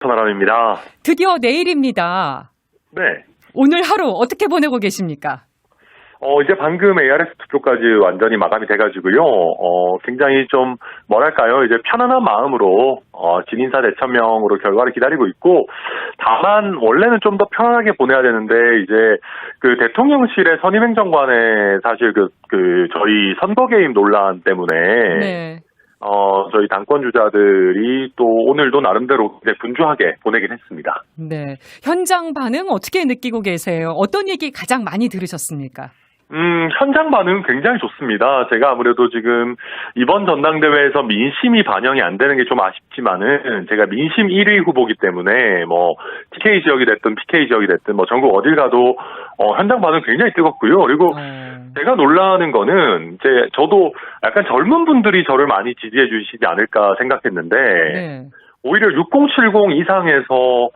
천하람입니다. 드디어 내일입니다. 네. 오늘 하루 어떻게 보내고 계십니까? 이제 방금 ARS 투표까지 완전히 마감이 돼가지고요. 굉장히 좀, 뭐랄까요. 이제 편안한 마음으로, 진인사 대천명으로 결과를 기다리고 있고, 다만, 원래는 좀 더 편안하게 보내야 되는데, 이제, 그 대통령실의 선임행정관의 사실 저희 선거 개입 논란 때문에, 네. 저희 당권 주자들이 또 오늘도 나름대로 이제 분주하게 보내긴 했습니다. 네. 현장 반응 어떻게 느끼고 계세요? 어떤 얘기 가장 많이 들으셨습니까? 현장 반응 굉장히 좋습니다. 제가 아무래도 지금 이번 전당대회에서 민심이 반영이 안 되는 게 좀 아쉽지만은 제가 민심 1위 후보기 때문에 뭐 TK 지역이 됐든 PK 지역이 됐든 뭐 전국 어딜 가도 현장 반응 굉장히 뜨겁고요. 그리고 제가 놀라는 거는 이제 저도 약간 젊은 분들이 저를 많이 지지해 주시지 않을까 생각했는데 네. 오히려 6070 이상에서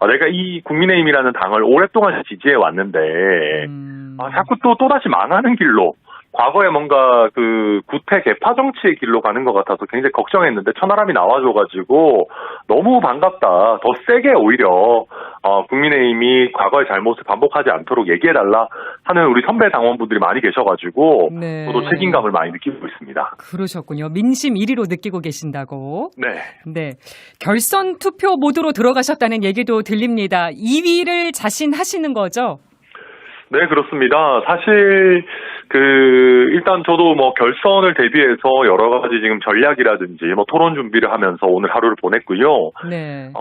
내가 이 국민의힘이라는 당을 오랫동안 지지해 왔는데 자꾸 또다시 망하는 길로 과거에 뭔가 그 구태 개파 정치의 길로 가는 것 같아서 굉장히 걱정했는데 천하람이 나와줘가지고 너무 반갑다. 더 세게 오히려 국민의힘이 과거의 잘못을 반복하지 않도록 얘기해달라 하는 우리 선배 당원분들이 많이 계셔가지고 네. 저도 책임감을 많이 느끼고 있습니다. 그러셨군요. 민심 1위로 느끼고 계신다고. 네. 네. 결선 투표 모드로 들어가셨다는 얘기도 들립니다. 2위를 자신하시는 거죠? 네, 그렇습니다. 사실, 일단 저도 뭐 결선을 대비해서 여러 가지 지금 전략이라든지 뭐 토론 준비를 하면서 오늘 하루를 보냈고요. 네.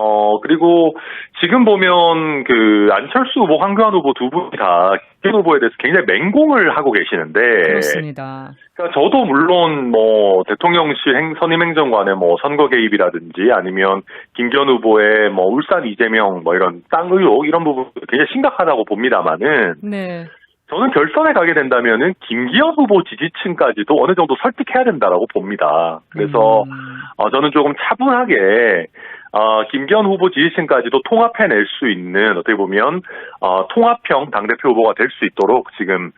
그리고 지금 보면 안철수 후보, 황교안 후보 두 분이 다 김 후보에 대해서 굉장히 맹공을 하고 계시는데. 그렇습니다. 그러니까 저도 물론 뭐 대통령실 선임행정관의 뭐 선거 개입이라든지 아니면 김기현 후보의 뭐 울산 이재명 뭐 이런 땅 의혹 이런 부분 굉장히 심각하다고 봅니다만은. 네. 저는 결선에 가게 된다면은 김기현 후보 지지층까지도 어느 정도 설득해야 된다라고 봅니다. 그래서 저는 조금 차분하게 김기현 후보 지지층까지도 통합해낼 수 있는 어떻게 보면 통합형 당대표 후보가 될 수 있도록 지금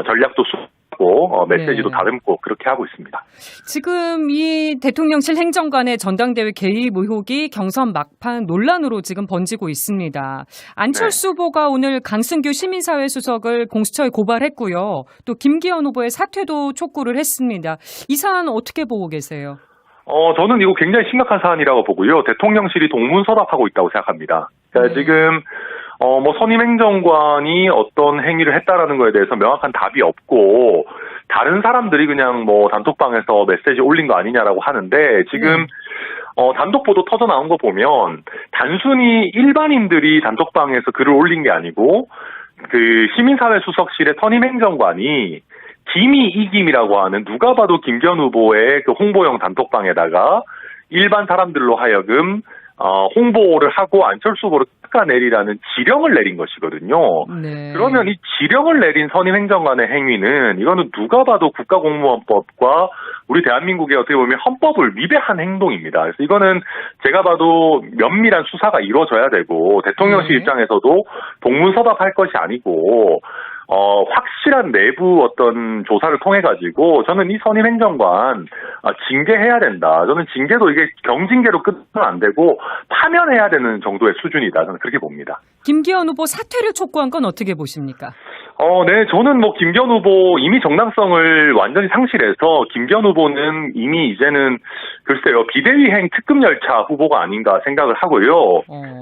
전략도 수고 메시지도 네. 다듬고 그렇게 하고 있습니다. 지금 이 대통령실 행정관의 전당대회 개입 의혹이 경선 막판 논란으로 지금 번지고 있습니다. 안철수 후보가 오늘 강승규 시민사회 수석을 공수처에 고발했고요. 또 김기현 후보의 사퇴도 촉구를 했습니다. 이 사안 어떻게 보고 계세요? 저는 이거 굉장히 심각한 사안이라고 보고요. 대통령실이 동문서답하고 있다고 생각합니다. 그러니까 지금 뭐 선임행정관이 어떤 행위를 했다라는 거에 대해서 명확한 답이 없고 다른 사람들이 그냥 뭐 단톡방에서 메시지 올린 거 아니냐라고 하는데 지금 단독 보도 터져 나온 거 보면 단순히 일반인들이 단톡방에서 글을 올린 게 아니고 시민사회 수석실의 선임행정관이 김이 이김이라고 하는 누가 봐도 김기현 후보의 홍보용 단톡방에다가 일반 사람들로 하여금 홍보를 하고 안철수 후보를 깎아내리라는 지령을 내린 것이거든요. 네. 그러면 이 지령을 내린 선임행정관의 행위는 이거는 누가 봐도 국가공무원법과 우리 대한민국의 어떻게 보면 헌법을 위배한 행동입니다. 그래서 이거는 제가 봐도 면밀한 수사가 이루어져야 되고 대통령실 입장에서도 동문서답할 것이 아니고 확실한 내부 어떤 조사를 통해 가지고 저는 이 선임행정관 징계해야 된다. 저는 징계도 이게 경징계로 끝은 안 되고 파면해야 되는 정도의 수준이다. 저는 그렇게 봅니다. 김기현 후보 사퇴를 촉구한 건 어떻게 보십니까? 네, 저는 뭐 김기현 후보 이미 정당성을 완전히 상실해서 김기현 후보는 이미 이제는 글쎄요 비대위행 특급 열차 후보가 아닌가 생각을 하고요.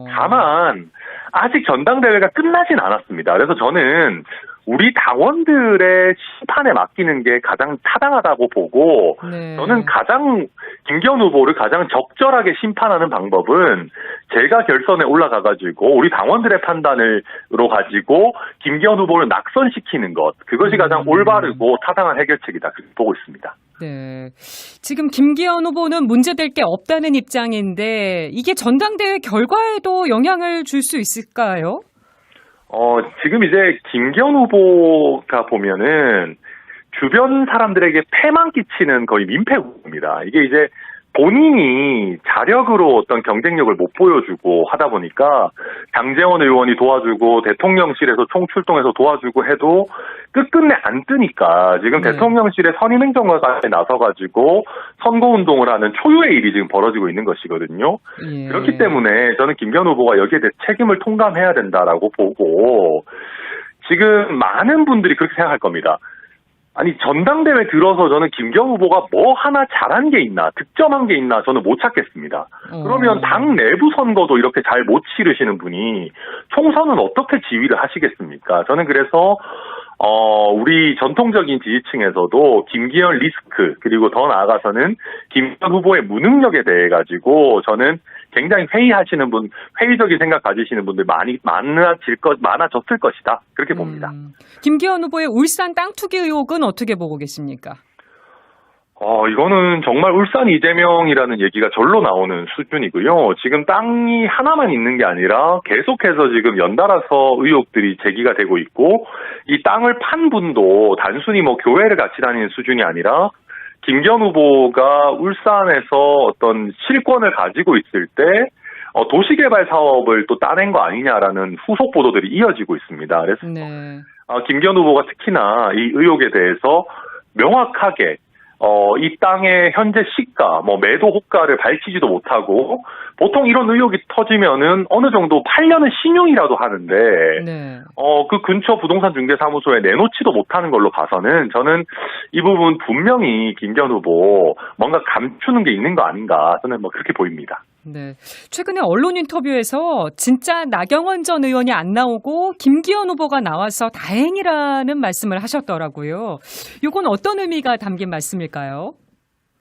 다만 아직 전당대회가 끝나진 않았습니다. 그래서 저는 우리 당원들의 심판에 맡기는 게 가장 타당하다고 보고 저는 김기현 후보를 가장 적절하게 심판하는 방법은 제가 결선에 올라가가지고 우리 당원들의 판단으로 가지고 김기현 후보를 낙선시키는 것 그것이 가장 올바르고 타당한 해결책이다 그렇게 보고 있습니다. 네. 지금 김기현 후보는 문제될 게 없다는 입장인데 이게 전당대회 결과에도 영향을 줄 수 있을까요? 지금 이제 김기현 후보가 보면은 주변 사람들에게 폐만 끼치는 거의 민폐 후보입니다. 이게 이제 본인이 자력으로 어떤 경쟁력을 못 보여주고 하다 보니까 장제원 의원이 도와주고 대통령실에서 총출동해서 도와주고 해도 끝끝내 안 뜨니까 지금 네. 대통령실의 선임행정관에 나서가지고 선거운동을 하는 초유의 일이 지금 벌어지고 있는 것이거든요. 예. 그렇기 때문에 저는 김기현 후보가 여기에 대해 책임을 통감해야 된다라고 보고 지금 많은 분들이 그렇게 생각할 겁니다. 아니 전당대회 들어서 저는 김기현 후보가 뭐 하나 잘한 게 있나 득점한 게 있나 저는 못 찾겠습니다. 그러면 당 내부 선거도 이렇게 잘 못 치르시는 분이 총선은 어떻게 지휘를 하시겠습니까? 저는 그래서 우리 전통적인 지지층에서도 김기현 리스크 그리고 더 나아가서는 김기현 후보의 무능력에 대해 가지고 저는 굉장히 회의적인 생각 가지시는 분들 많아졌을 것이다. 그렇게 봅니다. 김기현 후보의 울산 땅 투기 의혹은 어떻게 보고 계십니까? 이거는 정말 울산 이재명이라는 얘기가 절로 나오는 수준이고요. 지금 땅이 하나만 있는 게 아니라 계속해서 지금 연달아서 의혹들이 제기가 되고 있고 이 땅을 판 분도 단순히 뭐 교회를 같이 다니는 수준이 아니라 김기현 후보가 울산에서 어떤 실권을 가지고 있을 때 도시개발 사업을 또 따낸 거 아니냐라는 후속 보도들이 이어지고 있습니다. 그래서 네. 김기현 후보가 특히나 이 의혹에 대해서 명확하게 이 땅의 현재 시가, 매도 호가를 밝히지도 못하고 보통 이런 의혹이 터지면은 어느 정도 팔려는 신용이라도 하는데 네. 그 근처 부동산 중개사무소에 내놓지도 못하는 걸로 봐서는 저는 이 부분 분명히 김기현 후보 뭔가 감추는 게 있는 거 아닌가 저는 그렇게 보입니다. 네. 최근에 언론 인터뷰에서 진짜 나경원 전 의원이 안 나오고 김기현 후보가 나와서 다행이라는 말씀을 하셨더라고요. 이건 어떤 의미가 담긴 말씀일까요?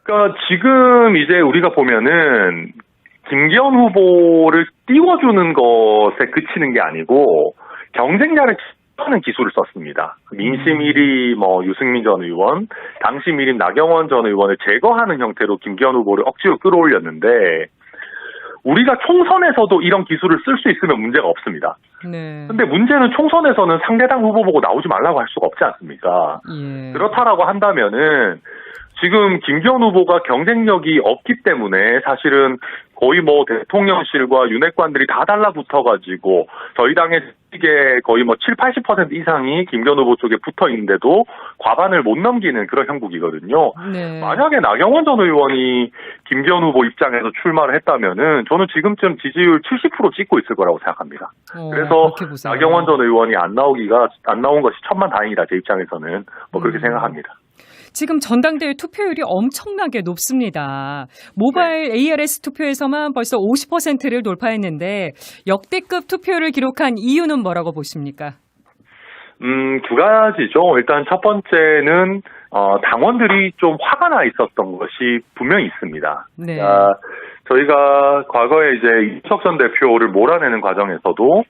그러니까 지금 이제 우리가 보면은 김기현 후보를 띄워주는 것에 그치는 게 아니고 경쟁자를 하는 기술을 썼습니다. 민심 1위 유승민 전 의원, 당시 밀임 나경원 전 의원을 제거하는 형태로 김기현 후보를 억지로 끌어올렸는데 우리가 총선에서도 이런 기술을 쓸 수 있으면 문제가 없습니다. 네. 근데 문제는 총선에서는 상대당 후보 보고 나오지 말라고 할 수가 없지 않습니까? 예. 그렇다라고 한다면은 지금 김기현 후보가 경쟁력이 없기 때문에 사실은 거의 대통령실과 윤핵관들이 다 달라붙어가지고 저희 당의 거의 7, 80% 이상이 김기현 후보 쪽에 붙어 있는데도 과반을 못 넘기는 그런 형국이거든요. 네. 만약에 나경원 전 의원이 김기현 후보 입장에서 출마를 했다면은 저는 지금쯤 지지율 70% 찍고 있을 거라고 생각합니다. 그래서 나경원 전 의원이 안 나온 것이 천만다행이다 제 입장에서는 그렇게 생각합니다. 지금 전당대회 투표율이 엄청나게 높습니다. 모바일 네. ARS 투표에서만 벌써 50%를 돌파했는데 역대급 투표를 기록한 이유는 뭐라고 보십니까? 두 가지죠. 일단 첫 번째는 당원들이 좀 화가 나 있었던 것이 분명히 있습니다. 네. 저희가 과거에 이제 이준석 전 대표를 몰아내는 과정에서도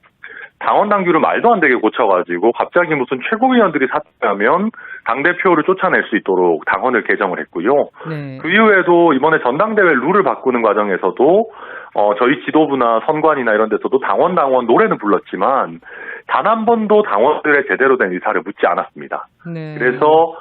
당원 당규를 말도 안 되게 고쳐가지고 갑자기 무슨 최고위원들이 사퇴하면 당대표를 쫓아낼 수 있도록 당원을 개정을 했고요. 네. 그 이후에도 이번에 전당대회 룰을 바꾸는 과정에서도 저희 지도부나 선관위나 이런 데서도 당원 노래는 불렀지만 단 한 번도 당원들의 제대로 된 의사를 묻지 않았습니다. 네. 그래서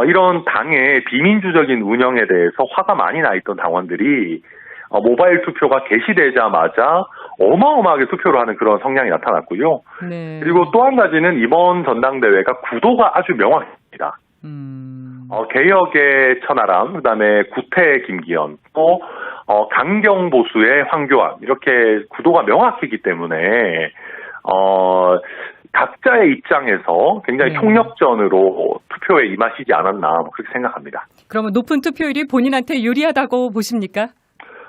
이런 당의 비민주적인 운영에 대해서 화가 많이 나 있던 당원들이 모바일 투표가 개시되자마자 어마어마하게 투표를 하는 그런 성향이 나타났고요. 네. 그리고 또 한 가지는 이번 전당대회가 구도가 아주 명확합니다. 개혁의 천하람, 그다음에 구태의 김기현, 또 강경 보수의 황교안 이렇게 구도가 명확했기 때문에 각자의 입장에서 굉장히 총력전으로 투표에 임하시지 않았나 그렇게 생각합니다. 그러면 높은 투표율이 본인한테 유리하다고 보십니까?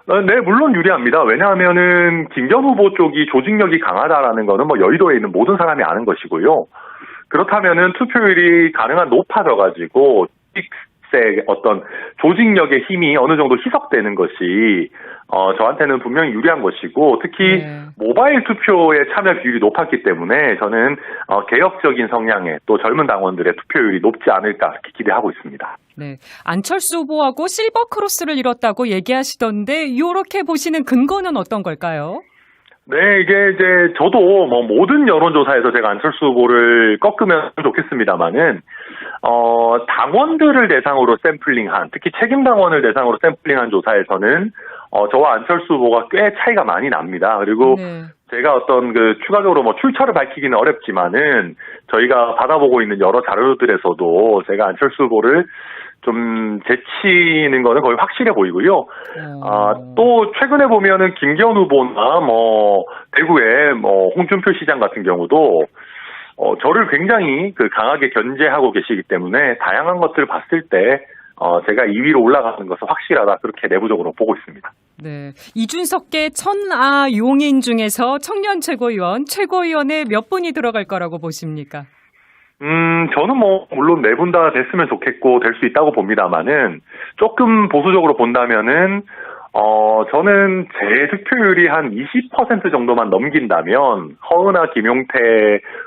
네, 물론 유리합니다. 왜냐하면은 김기현 후보 쪽이 조직력이 강하다라는 거는 여의도에 있는 모든 사람이 아는 것이고요. 그렇다면은 투표율이 가능한 높아져가지고 어떤 조직력의 힘이 어느 정도 희석되는 것이 저한테는 분명히 유리한 것이고 특히 모바일 투표에 참여 비율이 높았기 때문에 저는 개혁적인 성향의 또 젊은 당원들의 투표율이 높지 않을까 이렇게 기대하고 있습니다. 네, 안철수 후보하고 실버 크로스를 이뤘다고 얘기하시던데 이렇게 보시는 근거는 어떤 걸까요? 네, 이게 이제 저도 뭐 모든 여론조사에서 제가 안철수 후보를 꺾으면 좋겠습니다만은 당원들을 대상으로 샘플링한, 특히 책임당원을 대상으로 샘플링한 조사에서는 저와 안철수 후보가 꽤 차이가 많이 납니다. 그리고 네. 제가 어떤 추가적으로 뭐 출처를 밝히기는 어렵지만은 저희가 받아보고 있는 여러 자료들에서도 제가 안철수 후보를 좀 제치는 거는 거의 확실해 보이고요. 또 최근에 보면은 김기현 후보나 뭐 대구의 뭐 홍준표 시장 같은 경우도 저를 굉장히 강하게 견제하고 계시기 때문에 다양한 것들을 봤을 때 제가 2위로 올라가는 것은 확실하다, 그렇게 내부적으로 보고 있습니다. 네. 이준석계 천아 용인 중에서 청년 최고위원에 몇 분이 들어갈 거라고 보십니까? 저는 뭐 물론 네 분 다 됐으면 좋겠고 될 수 있다고 봅니다만은 조금 보수적으로 본다면은 저는 제 득표율이 한 20% 정도만 넘긴다면 허은하 김용태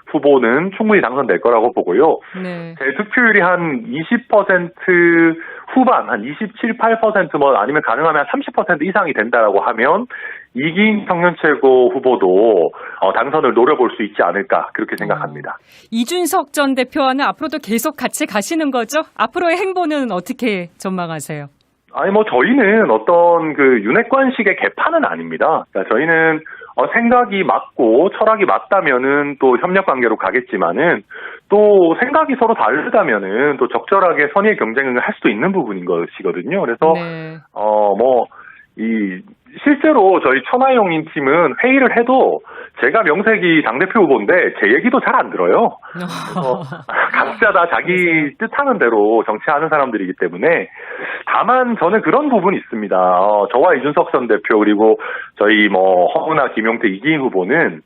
후보는 충분히 당선될 거라고 보고요. 네. 제 득표율이 한 20% 후반, 한 27, 8% 뭐 아니면 가능하면 한 30% 이상이 된다라고 하면 이기인 청년 최고 후보도 당선을 노려볼 수 있지 않을까, 그렇게 생각합니다. 이준석 전 대표와는 앞으로도 계속 같이 가시는 거죠? 앞으로의 행보는 어떻게 전망하세요? 아니 뭐 저희는 어떤 윤핵관식의 개파는 아닙니다. 그러니까 저희는 생각이 맞고 철학이 맞다면은 또 협력 관계로 가겠지만은 또 생각이 서로 다르다면은 또 적절하게 선의의 경쟁을 할 수도 있는 부분인 것이거든요. 그래서 네. 실제로 저희 천하용인 팀은 회의를 해도 제가 명색이 당대표 후보인데 제 얘기도 잘 안 들어요. 각자 다 자기 뜻하는 대로 정치하는 사람들이기 때문에, 다만 저는 그런 부분이 있습니다. 저와 이준석 전 대표 그리고 저희 뭐 허은하 김용태 이기인 후보는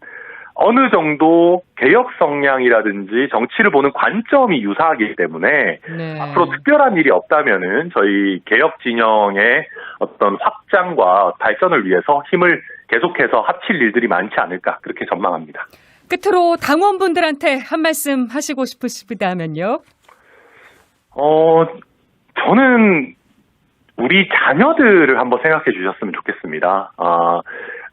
어느 정도 개혁 성향이라든지 정치를 보는 관점이 유사하기 때문에 네. 앞으로 특별한 일이 없다면은 저희 개혁 진영의 어떤 확장과 발전을 위해서 힘을 계속해서 합칠 일들이 많지 않을까, 그렇게 전망합니다. 끝으로 당원분들한테 한 말씀 하시고 싶으시다면요? 저는 우리 자녀들을 한번 생각해 주셨으면 좋겠습니다.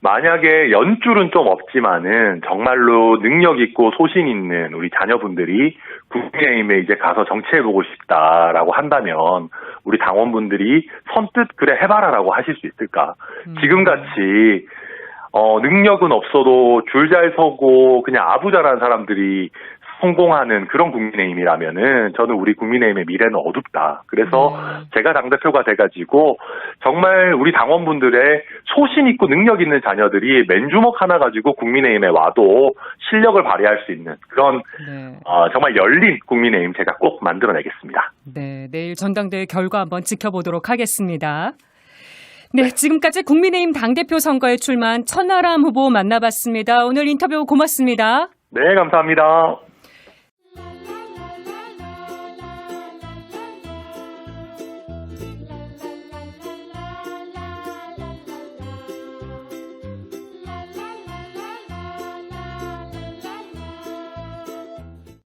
만약에 연줄은 좀 없지만은 정말로 능력 있고 소신 있는 우리 자녀분들이 국민의힘에 이제 가서 정치해보고 싶다라고 한다면 우리 당원분들이 선뜻 그래 해봐라라고 하실 수 있을까? 지금같이 능력은 없어도 줄 잘 서고 그냥 아부자라는 사람들이 성공하는 그런 국민의힘이라면은 저는 우리 국민의힘의 미래는 어둡다. 그래서 제가 당대표가 돼가지고 정말 우리 당원분들의 소신 있고 능력 있는 자녀들이 맨주먹 하나 가지고 국민의힘에 와도 실력을 발휘할 수 있는 그런 정말 열린 국민의힘 제가 꼭 만들어내겠습니다. 네, 내일 전당대회 결과 한번 지켜보도록 하겠습니다. 네, 지금까지 국민의힘 당대표 선거에 출마한 천하람 후보 만나봤습니다. 오늘 인터뷰 고맙습니다. 네, 감사합니다.